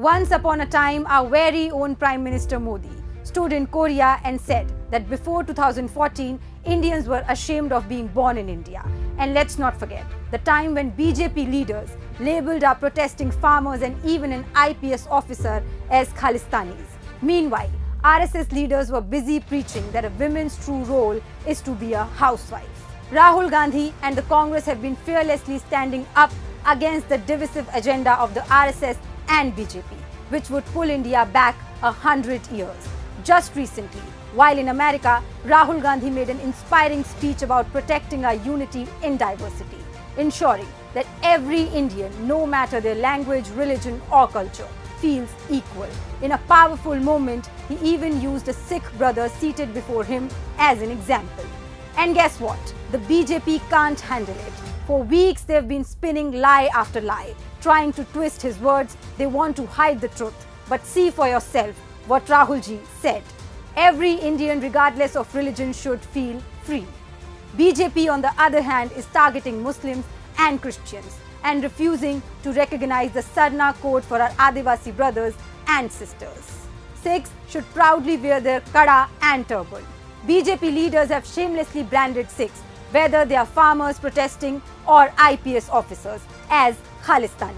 Once upon a time, our very own Prime Minister Modi stood in Korea and said that before 2014, Indians were ashamed of being born in India. And let's not forget the time when BJP leaders labelled our protesting farmers and even an IPS officer as Khalistanis. Meanwhile, RSS leaders were busy preaching that a woman's true role is to be a housewife. Rahul Gandhi and the Congress have been fearlessly standing up against the divisive agenda of the RSS and BJP, which would pull India back 100 years. Just recently, while in America, Rahul Gandhi made an inspiring speech about protecting our unity in diversity, ensuring that every Indian, no matter their language, religion or culture, feels equal. In a powerful moment, he even used a Sikh brother seated before him as an example. And guess what? The BJP can't handle it. For weeks, they've been spinning lie after lie, trying to twist his words. They want to hide the truth. But see for yourself what Rahul ji said. Every Indian, regardless of religion, should feel free. BJP, on the other hand, is targeting Muslims and Christians and refusing to recognize the Sarna code for our Adivasi brothers and sisters. Sikhs should proudly wear their kada and turban. BJP leaders have shamelessly branded Sikhs, whether they are farmers protesting or IPS officers, as Khalistanis.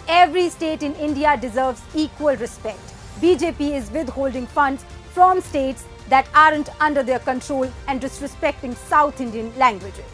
Every state in India deserves equal respect. BJP is withholding funds from states that aren't under their control and disrespecting South Indian languages.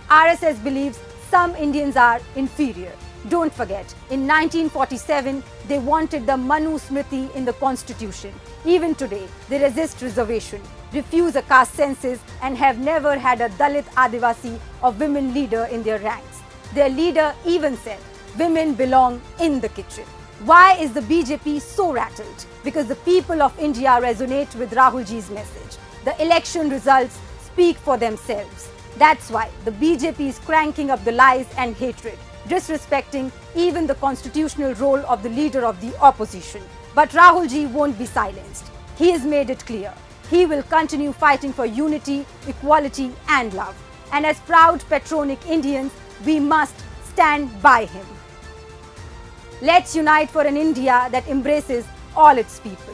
RSS believes some Indians are inferior. Don't forget, in 1947, they wanted the Manu Smriti in the constitution. Even today, they resist reservation, refuse a caste census, and have never had a Dalit Adivasi or women leader in their ranks. Their leader even said, women belong in the kitchen. Why is the BJP so rattled? Because the people of India resonate with Rahul ji's message. The election results speak for themselves. That's why the BJP is cranking up the lies and hatred, disrespecting even the constitutional role of the leader of the opposition. But Rahul ji won't be silenced. He has made it clear. He will continue fighting for unity, equality and love. And as proud patriotic Indians, we must stand by him. Let's unite for an India that embraces all its people.